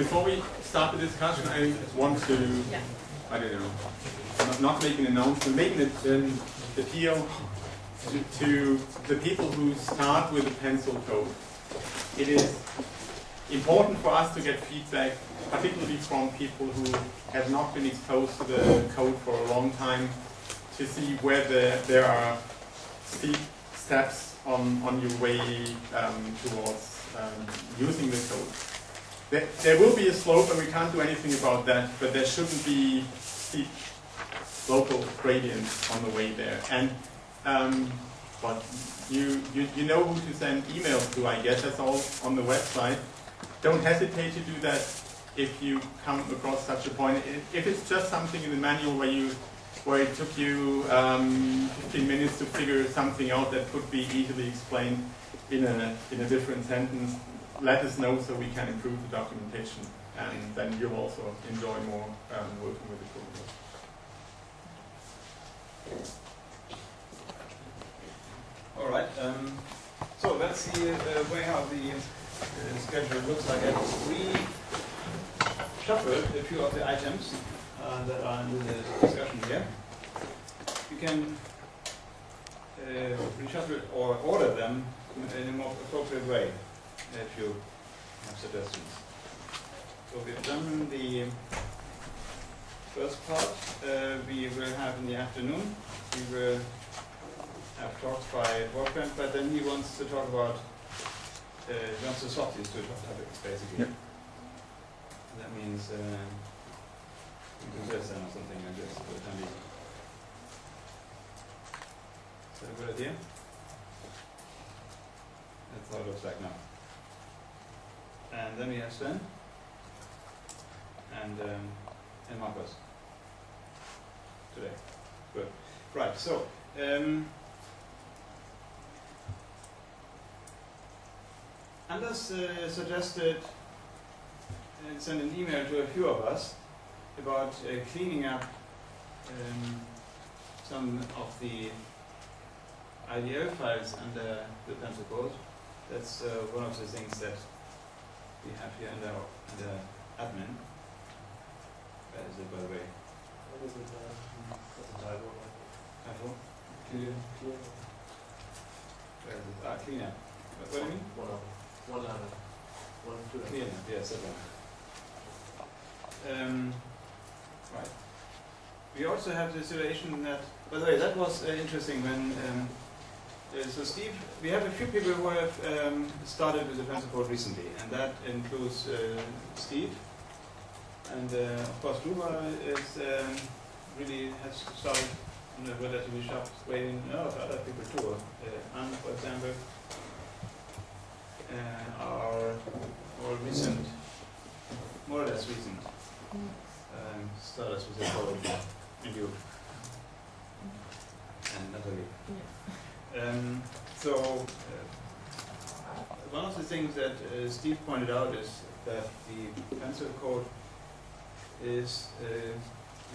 Before we start the discussion, I want to, I don't know, not make an announcement, make an appeal to the people who start with a pencil code. It is important for us to get feedback, particularly from people who have not been exposed to the code for a long time, to see whether there are steep steps on your way towards using the code. There will be a slope, and we can't do anything about that, but there shouldn't be steep local gradients on the way there. And but you know who to send emails to, I guess. That's all on the website. Don't hesitate to do that if you come across such a point. If it's just something in the manual where it took you 15 minutes to figure something out that could be easily explained in a different sentence, let us know so we can improve the documentation, and then you'll also enjoy more working with the code. All right. So that's the way how the schedule looks like. I reshuffled a few of the items that are in the discussion here. You can reshuffle or order them in a more appropriate way if you have suggestions. So we've done the first part. We will have in the afternoon. We will have talks by Wolfgang, but then he wants to talk about, he wants the softies to topics, basically. Yep. That means we do this and or something like this for the time being. Is that a good idea? That's how it looks like now. And then we have Sven and Marcus today. Good. Right, so Anders suggested send an email to a few of us about cleaning up some of the IDL files under the pencil code. That's one of the things that we have here under admin. Where is it, by the way? What is it? What's the title? Title? Clear. Where is it? Cleanup. What do you mean? One line. One, two. Cleanup, yes, that one. Right. We also have the situation that, by the way, that was interesting when, so Steve, we have a few people who have started with the pencil code recently, and that includes Steve, and of course Luba is really has started in a relatively sharp way in other people too. Anne, for example, are all recent, more or less recent. Starters with the code, and you, and Natalie. So one of the things that Steve pointed out is that the pencil code is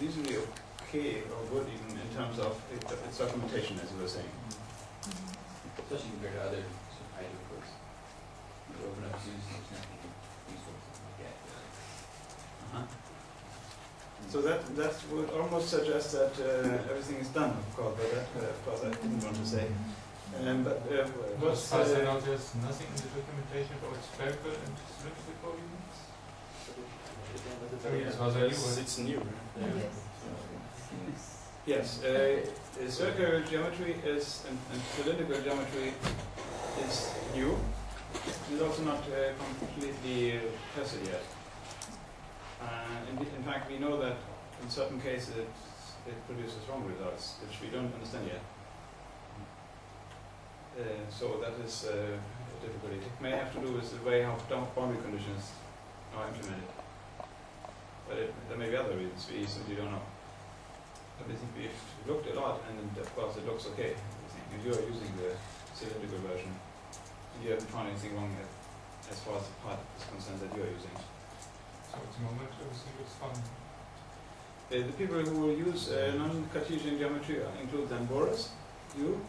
reasonably okay, or good even in terms of its documentation, as you were saying. Especially compared to other idle codes. You open up to use nothing useful like that. So that would almost suggest that everything is done, of course, but that, of course, I didn't want to say. But as far as I know, there's nothing in the documentation about spherical and cylindrical coordinates. As far as I know, it's new. Yes. Yes, circular geometry is and cylindrical geometry is new. It's also not completely tested yet. In fact, we know that in certain cases it produces wrong results, which we don't understand yet. So that is a difficulty. It may have to do with the way how boundary conditions are implemented. But there may be other reasons we simply don't know. But I think we've looked a lot, and of course it looks okay. And you are using the cylindrical version, and you haven't found anything wrong yet, as far as the part is concerned that you are using. So at the moment everything looks fine. The people who will use non-Cartesian geometry include then Boris, you,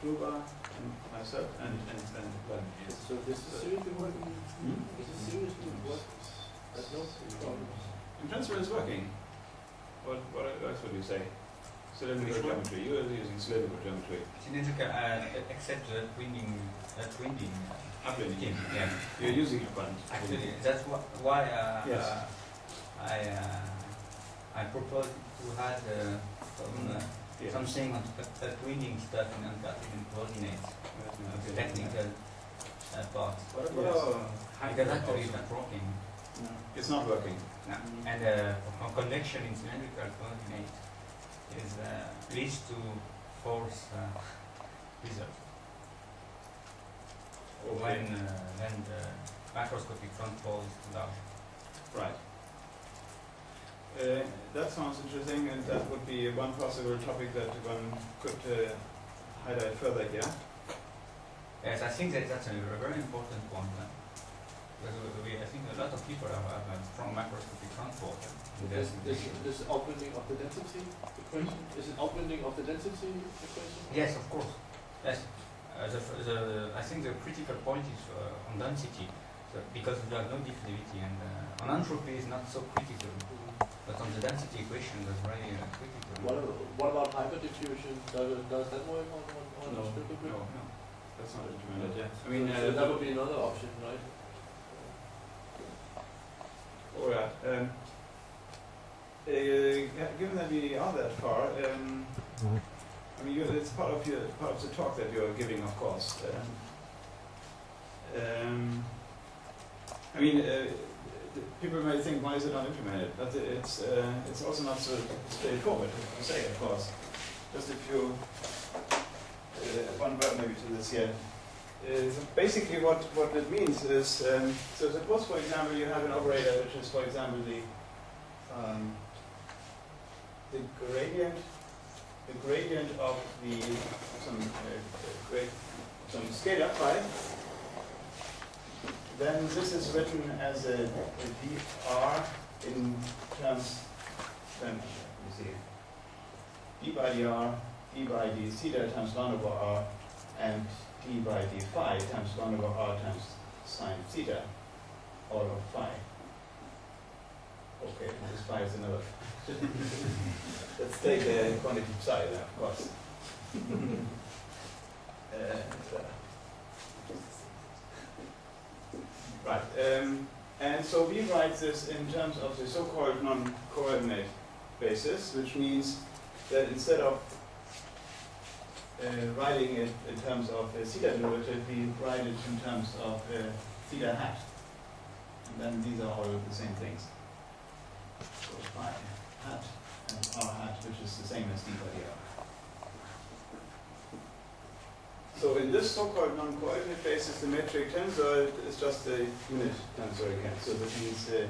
Luba, and myself, and Glenn. So this is seriously working? Is it seriously working? That's what you say. Cylindrical Which one? geometry. You are using cylindrical geometry. Cylindrical, except that winding, Upwinding. yeah. You're using a band. Actually, that's why Yes. I proposed to add Yes. something on winding stuff in Cartesian coordinates, the technical part. Because actually it's not working. No, it's not working. No. And a connection in cylindrical coordinate is leads to false results. Okay. When the macroscopic front falls large. Right. That sounds interesting, and that would be one possible topic that one could highlight further here. Yes, I think that's a very important one. Because I think a lot of people have a strong macroscopic transport. This outwinding of the density equation? Is it outwinding of the density equation? Yes, of course. Yes. I think the critical point is on density, because there is no diffusivity, and on entropy is not so critical. But on the density equation, that's very critical. What about hyperdiffusion? Does that work on No, spherical grid? no, that's not implemented yet. I mean, So that would be another option, right? all right. Given that we are that far, I mean, it's part of the talk that you're giving, of course. I mean, people may think, why is it not implemented? But it's also not so straightforward to say, of course. Just if you one word maybe to this here. So basically, what it means is, so suppose, for example, you have an operator which is, for example, the gradient of some scalar phi. Then this is written as a dr in terms. Then let me see. D by dr, d by d theta times 1 over r, and d by d phi times 1 over r times sine theta, all of phi. Okay, this phi is another. Let's take the quantity psi there, of course. Right, and so we write this in terms of the so-called non-coordinate basis, which means that instead of writing it in terms of a theta derivative, we write it in terms of theta hat. And then these are all the same things. So phi hat and r hat, which is the same as d by dr. So in this so-called non-coordinate basis, the metric tensor is just a unit tensor again. So that means the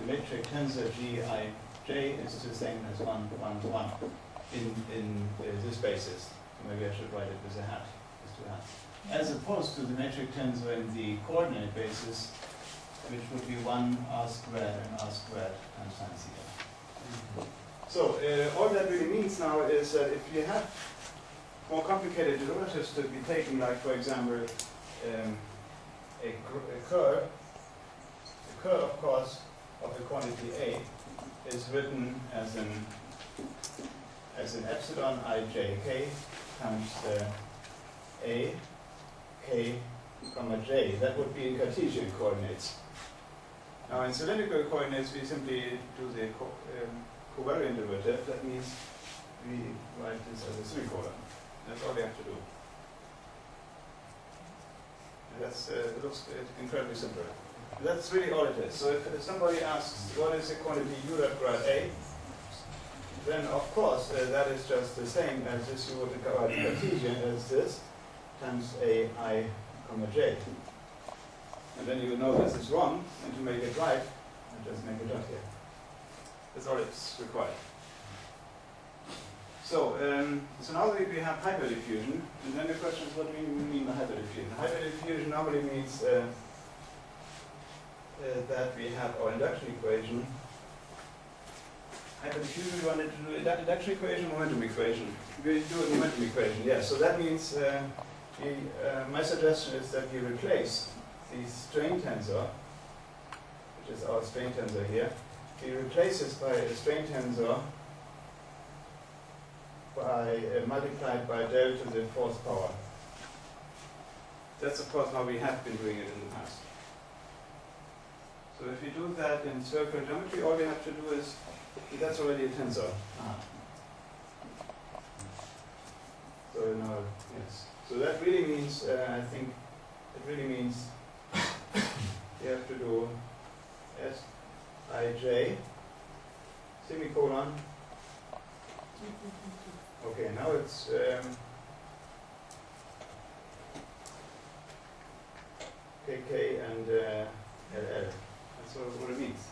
metric tensor Gij is the same as 1, 1, 1 in this basis. So maybe I should write it with a hat, with two hats. As opposed to the metric tensor in the coordinate basis, which would be 1 r squared and r squared times sine theta. So all that really means now is that if you have more complicated derivatives to be taken, like for example a curve, of course, of a quantity A is written as an epsilon ijk times A, k, comma j. That would be in Cartesian coordinates. Now in cylindrical coordinates we simply do the covariant derivative. That means we write this as a semicolon. That's all we have to do. And that's, it looks incredibly simple. That's really all it is. So if somebody asks what is the quantity u dot grad A, then of course that is just the same as this you would regard Cartesian as this times A I comma j. And then you know this is wrong, and to make it right, I just make a dot here. That's all it's required. So, so now we have hyperdiffusion, and then the question is, what do we mean by hyperdiffusion? Hyperdiffusion normally means that we have our induction equation. Hyperdiffusion, we wanted to do induction equation, momentum equation. We do a momentum equation, yes. So that means my suggestion is that we replace the strain tensor, which is our strain tensor here. We replace this by a strain tensor by multiplied by del to the fourth power. That's of course how we have been doing it in the past. So if we do that in circular geometry, all we have to do is, that's already a tensor. So now, yes. So that really means, I think, it really means you have to do Sij semicolon. Okay, now it's KK and LL. That's what it means.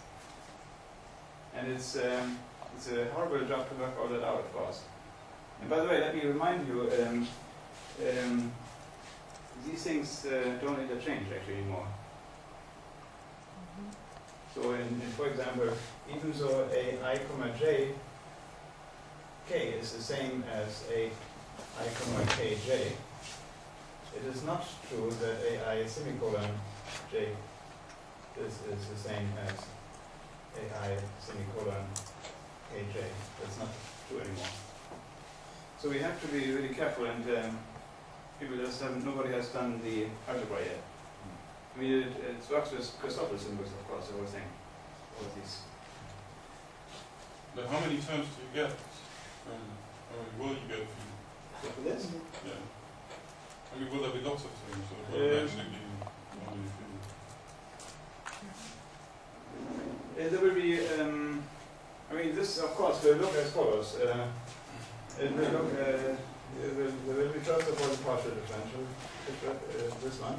And it's a horrible job to work all that out, of course. And by the way, let me remind you, these things don't interchange actually anymore. So for example, even though a I comma j k is the same as a I comma kj, it is not true that a I semicolon j is the same as a I semicolon kj. That's not true anymore. So we have to be really careful, and nobody has done the algebra yet. I mean, it works with Christoffel symbols, of course, the whole thing. All of these. But how many terms do you get? How many will you get? For this? Yeah. I mean, will there be lots of terms, or will there actually be only a few? There will be, I mean, this, of course, will look as follows. It will look, there will be first of all the partial differential, this one.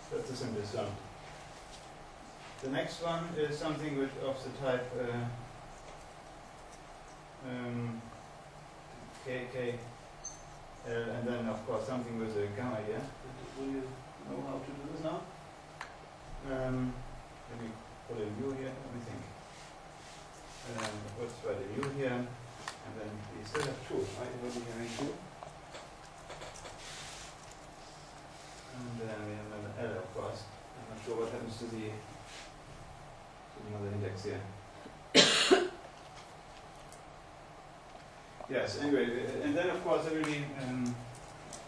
That's the simplest one. The next one is something which of the type KK, and then of course something with a gamma here. Will you know how to do this now? Let me put a mu here, let me think. Let's write a mu here, and then we still have two, right? It will be having two. And then we have another L, of course. I'm not sure what happens to the another index here. Yes, anyway, and then of course there will be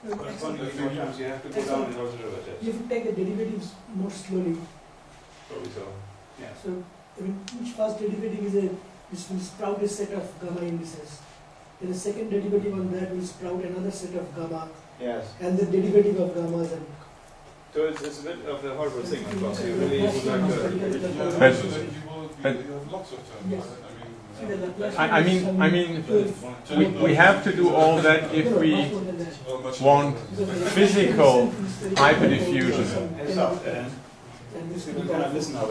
corresponding more terms you have to go down in order derivatives. You have to take the derivatives more slowly. Probably so. Yeah. So, I mean, each first derivative will sprout a set of gamma indices. Then the second derivative on that will sprout another set of gamma. Yes. And the derivative of gammas. And so it's a bit of a horrible thing, of course. You really would like to. You have lots of terms. Yes. I mean, we have to do all that if we want physical hyperdiffusion. We cannot listen now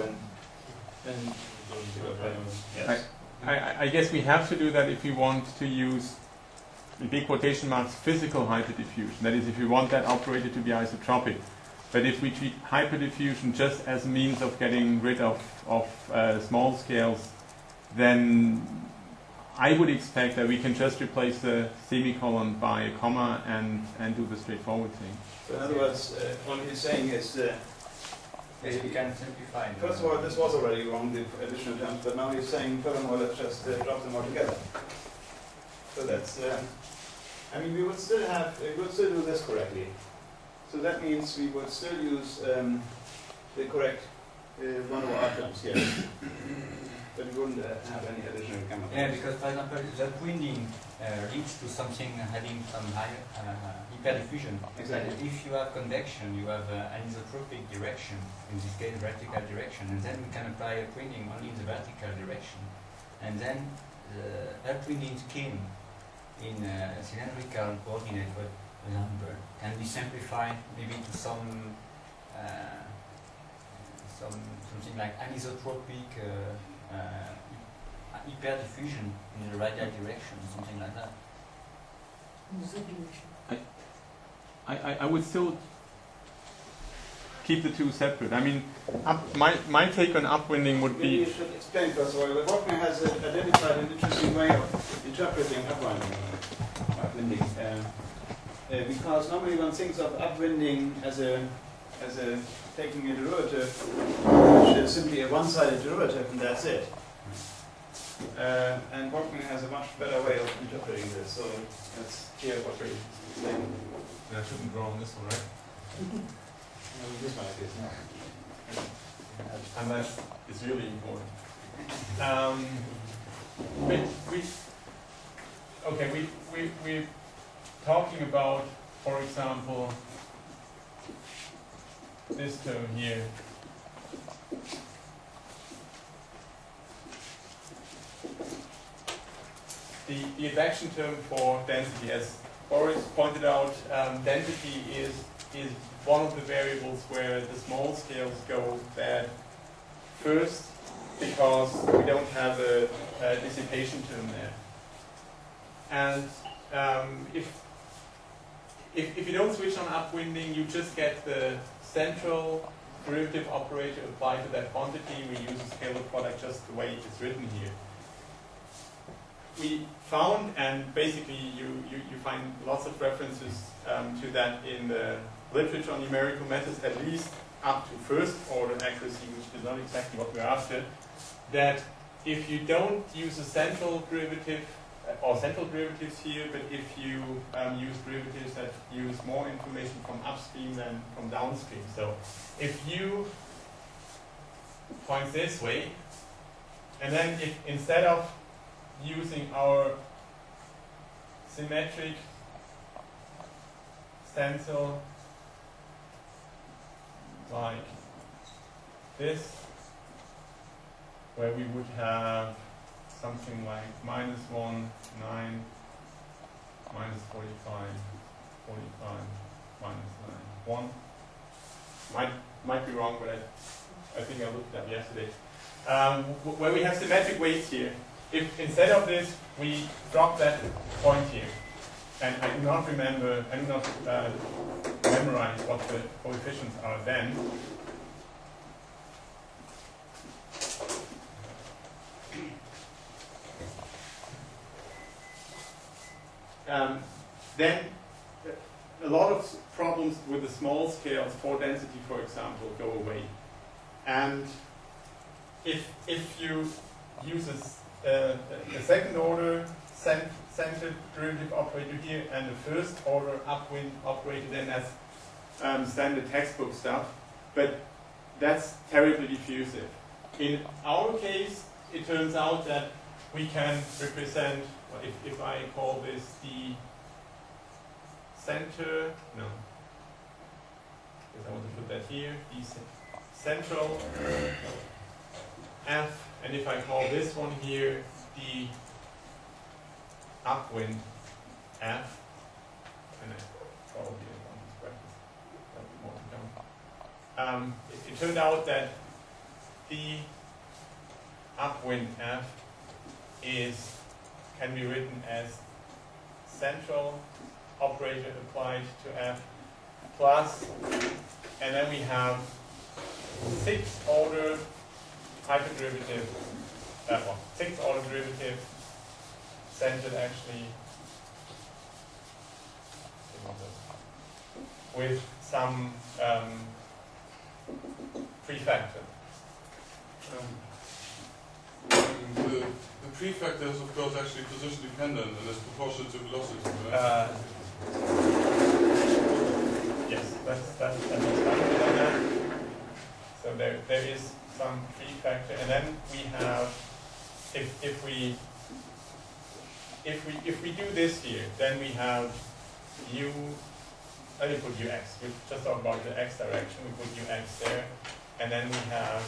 yes. I guess we have to do that if we want to use, in big quotation marks, physical hyperdiffusion. That is, if we want that operator to be isotropic. But if we treat hyperdiffusion just as a means of getting rid of small scales, then I would expect that we can just replace the semicolon by a comma and do the straightforward thing. So in other words, what he's saying is yes, we can simplify. First of all, this was already wrong, the additional terms, but now he's saying furthermore, let's just drop them all together. So that's, I mean, we would still do this correctly. So that means we would still use the correct 1 over r terms here. But we wouldn't have any additional gamma. Yeah, because for example, the winding leads to something having some high hyperdiffusion. Exactly. And if you have convection, you have an isotropic direction, in this case vertical direction, and then we can apply upwinding only in the vertical direction. And then the upwinding scheme in cylindrical coordinate, for example, can be simplified maybe to something like anisotropic hyperdiffusion in the radial direction, something like that. I would still keep the two separate. I mean, my take on upwinding would be... Maybe you should explain first of all. Wolfgang has identified an interesting way of interpreting upwinding. Because normally one thinks of upwinding as a taking a derivative, which is simply a one-sided derivative, and that's it. And Brockman has a much better way of interpreting this. So let's hear what you're saying. I shouldn't draw on this one, right? This one it is. Unless it's really important. We're talking about, for example, this term here. The advection term for density, as Boris pointed out, density is one of the variables where the small scales go bad first, because we don't have a dissipation term there. And if you don't switch on upwinding, you just get the central derivative operator applied to that quantity. We use a scalar product just the way it's written here. We found, and basically you find lots of references to that in the literature on numerical methods, at least up to first order accuracy, which is not exactly what we're after, that if you don't use a central derivative, or central derivatives here, but if you use derivatives that use more information from upstream than from downstream. So if you point this way, and then if instead of using our symmetric stencil like this, where we would have something like -1, 9, -45, 45, -9, 1. Might be wrong, but I think I looked at that yesterday. Where we have symmetric weights here. If instead of this we drop that point here, and I do not remember, I do not memorize what the coefficients are then. Then a lot of problems with the small scales for density, for example, go away. And if you use a second order centered derivative operator here and a first order upwind operator, then that's standard textbook stuff, but that's terribly diffusive. In our case, it turns out that we can represent, if I call this the center, no, because I want to put that here, the central F, and if I call this one here the upwind F, and I probably want this practice, that would be more to come. It turned out that the upwind F can be written as central operator applied to F plus, and then we have sixth order hyperderivative, that one, sixth order derivative centered actually with some prefactor. The prefactor is of course actually position dependent and is proportional to velocity, right? Yes, that makes sense. So there is some prefactor, and then we have, if we do this here, then we have u. Let me put ux. We just talk about the x direction. We put ux there, and then we have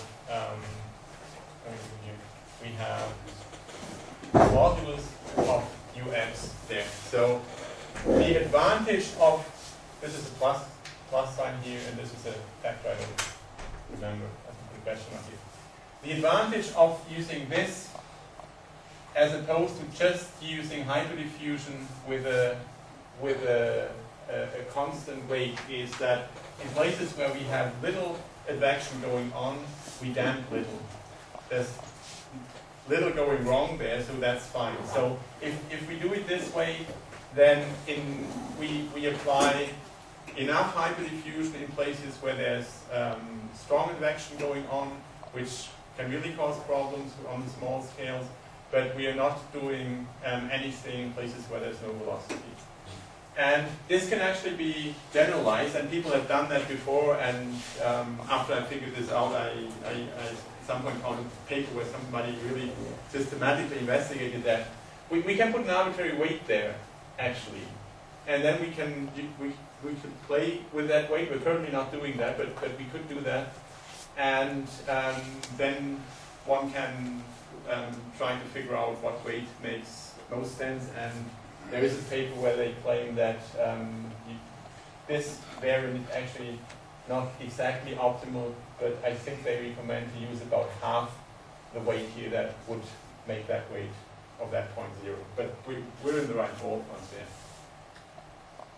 modulus of ux there. So the advantage of this is a plus sign here, and this is a factor. I don't remember. I think the question mark here. The advantage of using this as opposed to just using hyperdiffusion with a constant weight is that in places where we have little advection going on, we damp little. There's little going wrong there, so that's fine. So if we do it this way, then we apply enough hyperdiffusion in places where there's strong advection going on, which can really cause problems on the small scales. but we are not doing anything in places where there's no velocity. And this can actually be generalized, and people have done that before, and after I figured this out, I at some point found a paper where somebody really systematically investigated that. We can put an arbitrary weight there, actually, and then we can play with that weight. We're currently not doing that, but we could do that, and then one can try to figure out what weight makes most sense. And there is a paper where they claim that this variant is actually not exactly optimal, but I think they recommend to use about half the weight here that would make that weight of that 0.0. But we're in the right ballpark there.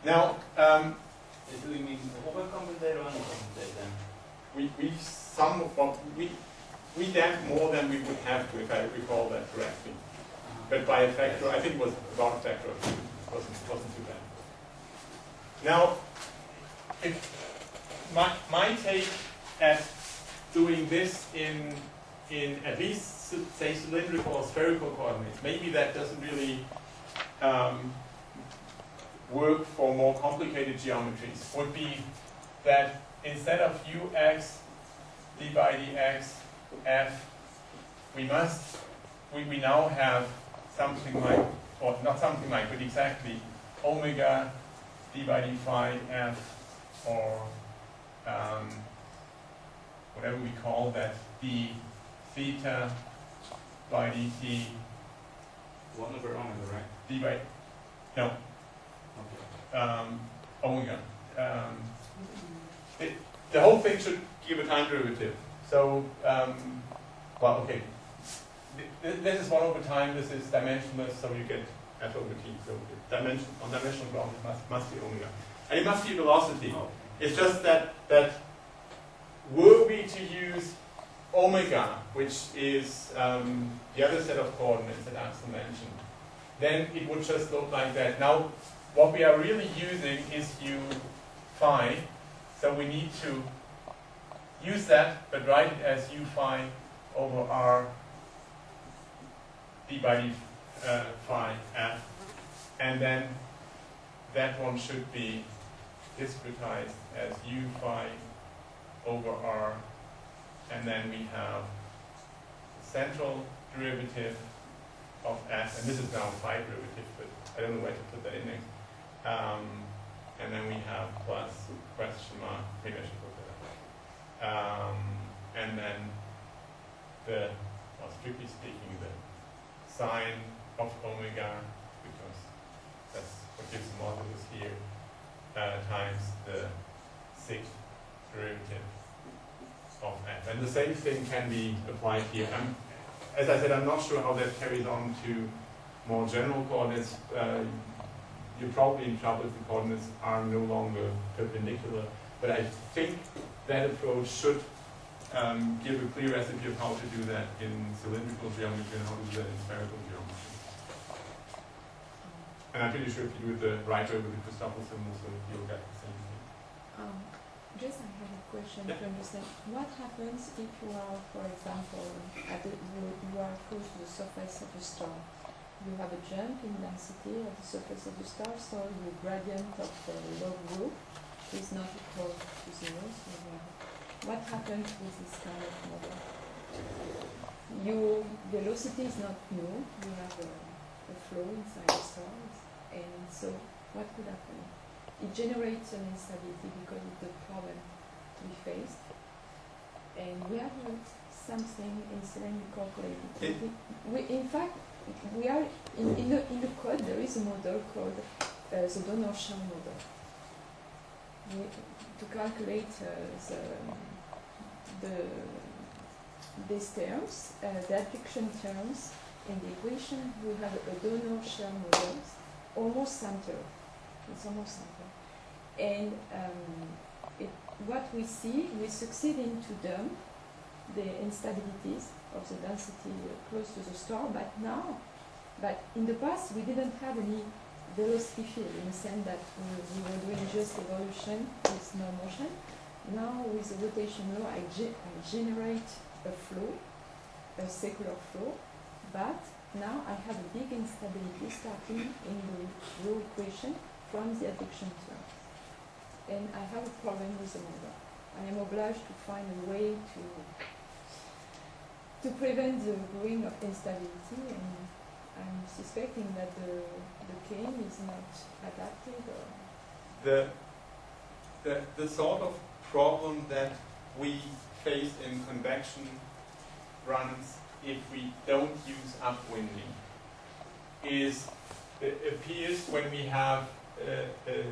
Now, Do you mean overcompensate or undercompensate then? we damp more than we would have to, if I recall that correctly. But by a factor, I think it was about a factor of 2. It wasn't too bad. Now, my take at doing this in at least, say, cylindrical or spherical coordinates, maybe that doesn't really work for more complicated geometries, would be that instead of ux d by dx f, we now have something like, or not something like, but exactly omega d by d phi f, or whatever we call that, d theta by dt 1 over omega, right? d by, no, Okay. omega. The whole thing should give a time derivative. So, well, okay. This is 1 over time, this is dimensionless, so you get f over t. So on dimensional ground it must be omega. And it must be velocity. Oh. It's just that were we to use omega, which is the other set of coordinates that Axel mentioned, then it would just look like that. Now, what we are really using is u phi, so we need to use that, but write it as u phi over r d by d phi f, and then that one should be discretized as u phi over r, and then we have the central derivative of f, and this is now phi derivative, but I don't know where to put that in there. And then we have plus question mark, maybe I should put that up. And then strictly speaking, the sine of omega, because that's what gives the modulus here, times the sixth derivative of f. And the same thing can be applied here. As I said, I'm not sure how that carries on to more general coordinates. You're probably in trouble if the coordinates are no longer perpendicular, but I think that approach should give a clear recipe of how to do that in cylindrical geometry and how to do that in spherical geometry. And I'm pretty sure if you do it the right way with the Christoffel symbol, so you'll get the same thing. Just I have a question to understand. What happens if you are, for example, you are close to the surface of a star? You have a jump in density of the surface of the star, so the gradient of the log rho is not equal to 0. So what happens with this kind of model? Your velocity is not new. You have a flow inside the stars, and so what could happen? It generates an instability because of the problem we faced, and we have something in cylindrical coordinate. In fact, we are in the code. There is a model called the Donner-Shell model. To calculate these terms, the advection terms in the equation, we have a Donner-Shell model, almost center. It's almost center. And what we see, we succeed in to dump the instabilities of the density close to the star, but in the past we didn't have any velocity field, in the sense that we were doing just evolution with no motion. Now with the rotation law I generate a flow, a secular flow, but now I have a big instability starting in the row equation from the adduction terms. And I have a problem with the model. I am obliged to find a way to prevent the growing of instability, and I'm suspecting that the cane is not adapted. Or the sort of problem that we face in convection runs if we don't use upwinding appears when we have a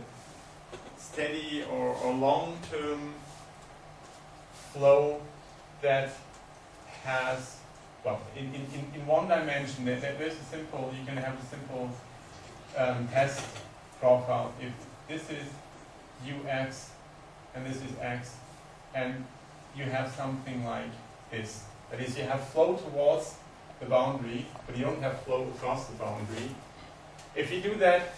steady or long-term flow that has, well, in one dimension, there's a simple, you can have a simple test profile. If this is ux and this is x, and you have something like this. That is, you have flow towards the boundary, but you don't have flow across the boundary. If you do that,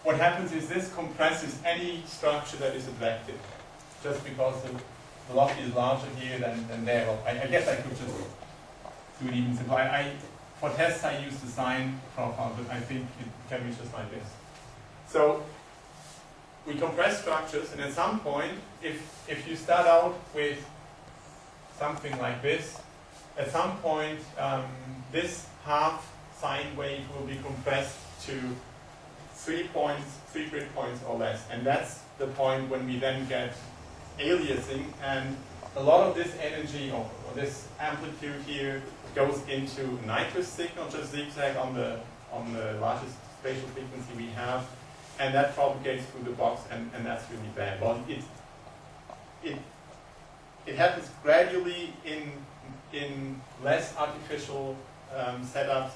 what happens is this compresses any structure that is advective, just because the velocity is larger here than there. Well, I guess I could just do it even simpler. For tests, I use the sine profile, but I think it can be just like this. So we compress structures, and at some point, if you start out with something like this, at some point, this half sine wave will be compressed to 3 grid points or less. And that's the point when we then get aliasing, and a lot of this energy or this amplitude here goes into Nyquist signal, just zigzag on the largest spatial frequency we have, and that propagates through the box, and that's really bad. Well, it happens gradually in less artificial setups,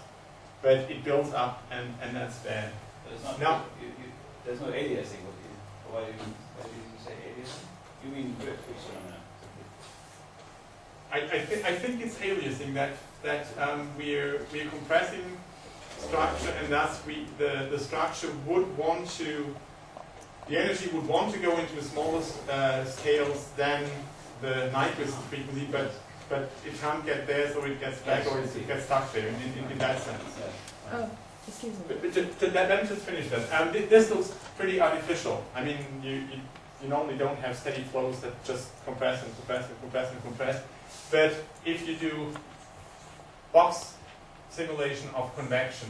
but it builds up, and that's bad. There's no aliasing. Why do you say aliasing? You mean grid phenomena? I think it's aliasing that we're compressing structure, and thus the structure would want to, the energy would want to go into smaller scales than the Nyquist frequency, but it can't get there, so it gets back, or it gets stuck there in that sense. Oh, excuse me. But let me just finish that. This looks pretty artificial. I mean, you normally don't have steady flows that just compress and compress and compress and compress. But if you do box simulation of convection,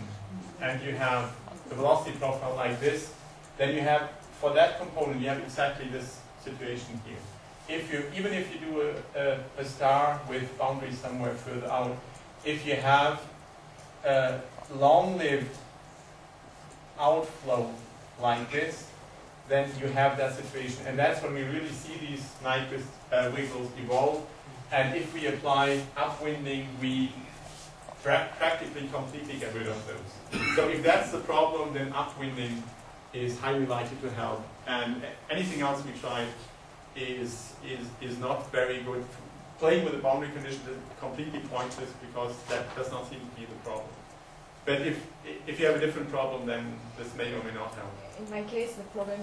and you have the velocity profile like this, then you have, for that component, you have exactly this situation here. Even if you do a star with boundaries somewhere further out, if you have a long-lived outflow like this, then you have that situation, and that's when we really see these Nyquist wiggles evolve. And if we apply upwinding, we practically completely get rid of those. So if that's the problem, then upwinding is highly likely to help. And anything else we try is not very good. Playing with the boundary condition is completely pointless, because that does not seem to be the problem. But if you have a different problem, then this may or may not help. In my case, the problem